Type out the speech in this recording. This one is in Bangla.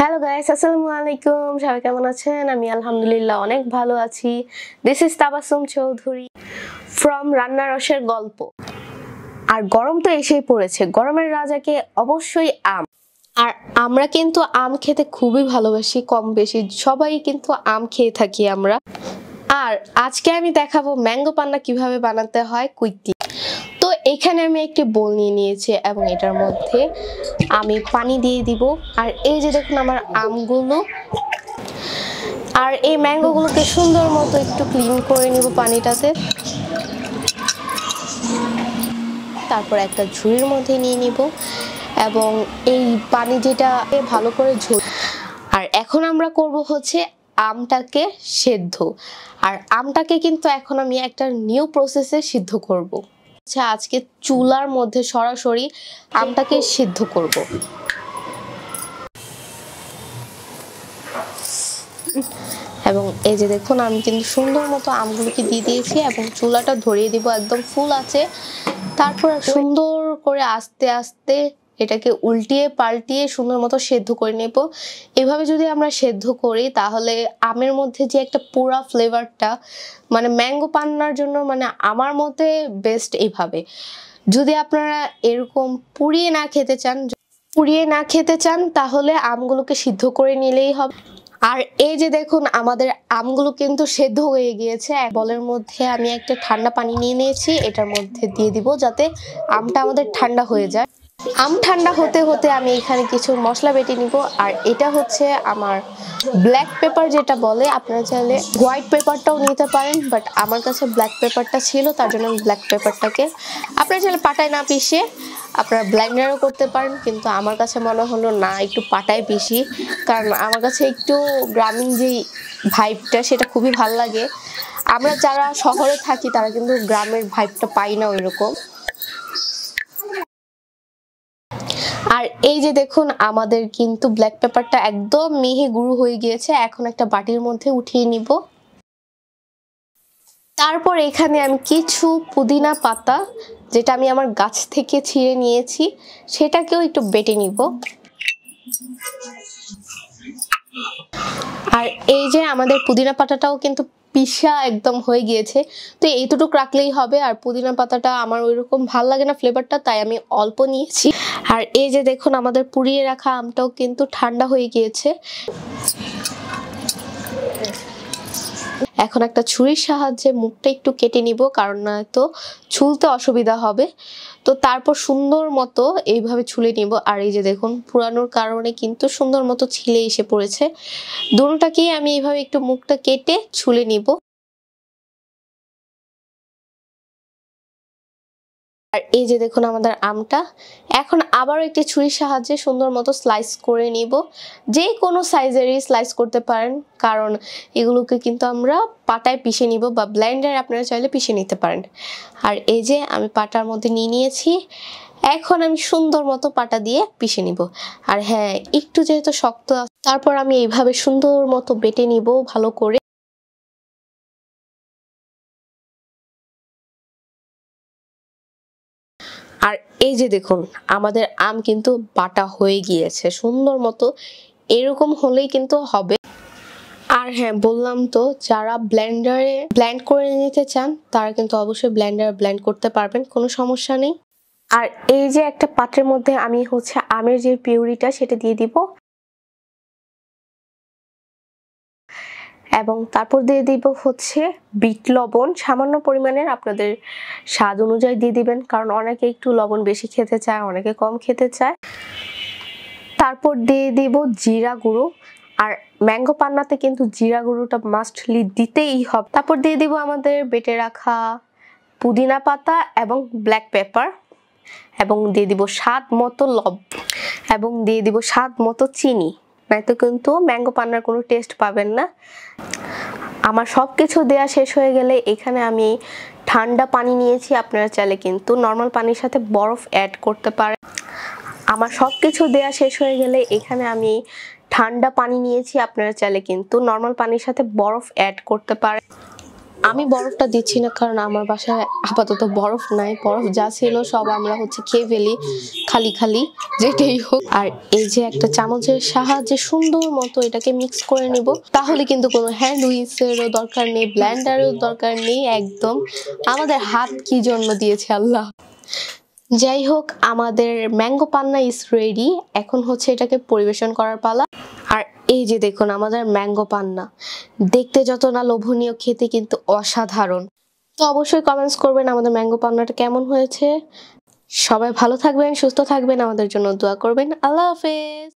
হ্যালো গাইস, আসসালামু আলাইকুম। সবাই কেমন আছেন? আমি আলহামদুলিল্লাহ অনেক ভালো আছি। This is Tabassum Chowdhury from রান্না রসের গল্প। আর গরম তো এসেই পড়েছে, গরমের রাজাকে অবশ্যই আম। আর আমরা কিন্তু আম খেতে খুবই ভালোবাসি, কম বেশি সবাই কিন্তু আম খেয়ে থাকি আমরা। আর আজকে আমি দেখাবো ম্যাঙ্গো পান্না কিভাবে বানাতে হয় কুইকলি। তো এখানে আমি একটি বোল নিয়ে নিয়েছি এবং এটার মধ্যে আমি পানি দিয়ে দিব। আর এই যে দেখুন আমার আমগুলো আর এই ম্যাঙ্গোগুলোকে সুন্দর মতো একটু ক্লিন করে নিব পানিটাতে। তারপর একটা ঝুড়ির মধ্যে নিয়ে নিব এবং এই পানি যেটা ভালো করে আর এখন আমরা করব হচ্ছে আমটাকে সেদ্ধ। আর আমটাকে কিন্তু এখন আমি একটা নিউ প্রসেসে সিদ্ধ করব। আচ্ছা, আজকে চুলার মধ্যে সরাসরি আমটাকে সিদ্ধ করব। এবং এই যে দেখুন আমি কিন্তু সুন্দর মতো আমগুলোকে দিয়ে দিয়েছি এবং চুলাটা ধরিয়ে দিব একদম ফুল আছে। তারপর সুন্দর করে আস্তে আস্তে এটাকে উল্টিয়ে পাল্টিয়ে সুন্দর মতো সেদ্ধ করে নেব। এভাবে যদি আমরা সেদ্ধ করি তাহলে আমের মধ্যে যে একটা পুরা ফ্লেভারটা, মানে ম্যাঙ্গো পান্নার জন্য মানে আমার মতে বেস্ট এইভাবে। যদি আপনারা এরকম পুড়িয়ে না খেতে চান তাহলে আমগুলোকে সিদ্ধ করে নিলেই হবে। আর এই যে দেখুন আমাদের আমগুলো কিন্তু সেদ্ধ হয়ে গিয়েছে। এক বলের মধ্যে আমি একটা ঠান্ডা পানি নিয়ে নিয়েছি, এটার মধ্যে দিয়ে দিব যাতে আমটা আমাদের ঠান্ডা হয়ে যায়। আম ঠান্ডা হতে হতে আমি এখানে কিছু মশলা বেটে নিব। আর এটা হচ্ছে আমার ব্ল্যাক পেপার যেটা বলে, আপনারা চাইলে হোয়াইট পেপারটাও নিতে পারেন, বাট আমার কাছে ব্ল্যাক পেপারটা ছিল তার জন্য আমি ব্ল্যাক পেপারটাকে, আপনারা চাইলে পাটায় না পিষে আপনারা ব্লেন্ডারও করতে পারেন, কিন্তু আমার কাছে মনে হলো না একটু পাটায় পিষি, কারণ আমার কাছে একটু গ্রামীণ যেই ভাইবটা সেটা খুবই ভালো লাগে। আমরা যারা শহরে থাকি তারা কিন্তু গ্রামের ভাইবটা পাই না ওইরকম। আর এই যে দেখুন আমাদের কিন্তু ব্ল্যাক পেপারটা একদম মিহি গুঁড়ো হয়ে গিয়েছে। এখন একটা বাটির মধ্যে উঠিয়ে নিব। তারপর এখানে আমি কিছু পুদিনা পাতা, যেটা আমি আমার গাছ থেকে ছিঁড়ে নিয়েছি, সেটাকেও একটু বেটে নিব। আর এই যে আমাদের পুদিনা পাতাটাও কিন্তু পিসা একদম হয়ে গিয়েছে, তো এইটুকু রাখলেই হবে। আর পুদিনা পাতাটা আমার ওইরকম ভাল লাগে না ফ্লেভারটা, তাই আমি অল্প নিয়েছি। আর এই যে দেখুন আমাদের পুড়িয়ে রাখা আমটাও কিন্তু ঠান্ডা হয়ে গিয়েছে। এখন একটা ছুরির সাহায্যে মুখটা একটু কেটে নিব, কারণ নয়তো ছুলতে অসুবিধা হবে। তো তারপর সুন্দর মতো এইভাবে ছুলে নিব। আর এই যে দেখুন পুরানোর কারণে কিন্তু সুন্দর মতো ছিলে এসে পড়েছে। দুটোটাকেই আমি এইভাবে একটু মুখটা কেটে ছুলে নিব। আর এই যে দেখুন আমাদের আমটা এখন আবারও একটি ছুরির সাহায্যে সুন্দর মতো স্লাইস করে নিব। যে কোনো সাইজেরই স্লাইস করতে পারেন, কারণ এগুলোকে কিন্তু আমরা পাটায় পিষে নিব বা ব্লেন্ডারে আপনারা চাইলে পিষে নিতে পারেন। আর এই যে আমি পাটার মধ্যে নিয়ে নিয়েছি, এখন আমি সুন্দর মতো পাটা দিয়ে পিষে নিব। আর হ্যাঁ, একটু যেহেতু শক্ত, তারপর আমি এইভাবে সুন্দর মতো বেটে নিব ভালো করে। আর এই যে দেখুন আমাদের আম কিন্তু বাটা হয়ে গিয়েছে সুন্দর মতো, এরকম হলেই কিন্তু হবে। আর হ্যাঁ, বললাম তো যারা ব্লেন্ডারে ব্লেন্ড করে নিতে চান তারা কিন্তু অবশ্যই ব্লেন্ডারে ব্লেন্ড করতে পারবেন, কোনো সমস্যা নেই। আর এই যে একটা পাত্রের মধ্যে আমি হচ্ছে আমের যে পিউরিটা সেটা দিয়ে দিব এবং তারপর দিয়ে দিব হচ্ছে বিট লবণ সামান্য পরিমাণের, আপনাদের স্বাদ অনুযায়ী দিয়ে দিবেন, কারণ অনেকে একটু লবণ বেশি খেতে চায়, অনেকে কম খেতে চায়। তারপর দিয়ে দিব জিরা গুঁড়ো। আর ম্যাঙ্গো পান্নাতে কিন্তু জিরা গুঁড়োটা মাস্টলি দিতেই হবে। তারপর দিয়ে দিব আমাদের বেটে রাখা পুদিনা পাতা এবং ব্ল্যাক পেপার, এবং দিয়ে দিব স্বাদ মতো এবং দিয়ে দিব স্বাদ মতো চিনি, নয়তো কিন্তু ম্যাঙ্গো পান্নার কোনো টেস্ট পাবেন না। আমার সব কিছু দেয়া শেষ হয়ে গেলে এখানে আমি ঠান্ডা পানি নিয়েছি, আপনারা চাইলে কিন্তু নর্মাল পানির সাথে বরফ অ্যাড করতে পারেন। আমার সব কিছু দেয়া শেষ হয়ে গেলে এখানে আমি ঠান্ডা পানি নিয়েছি, আপনারা চাইলে কিন্তু নর্মাল পানির সাথে বরফ অ্যাড করতে পারেন। আমি বরফটা দিচ্ছি না, কারণ আমার বাসায় আপাতত বরফ নাই। বরফ যা ছিল সব আমরা খেয়ে ফেলি খালি খালি, যেটাই হোক। আর এই যে একটা চামচের সাহায্যে সুন্দর মতো এটাকে মিক্স করে নিব। তাহলে কিন্তু কোনো হ্যান্ড উইক্সেরও দরকার নেই, ব্লেন্ডারেরও দরকার নেই। একদম আমাদের হাত কি জন্য দিয়েছে আল্লাহ। যাই হোক, আমাদের ম্যাঙ্গো পান্না ইজ রেডি। এখন এটাকে পরিবেশন করার পালা। আর এই যে দেখুন আমাদের ম্যাঙ্গো পান্না, দেখতে যত না লোভনীয়, খেতে কিন্তু অসাধারণ। তো অবশ্যই কমেন্টস করবেন আমাদের ম্যাঙ্গো পান্নাটা কেমন হয়েছে। সবাই ভালো থাকবেন, সুস্থ থাকবেন, আমাদের জন্য দোয়া করবেন। আল্লাহ হাফেজ।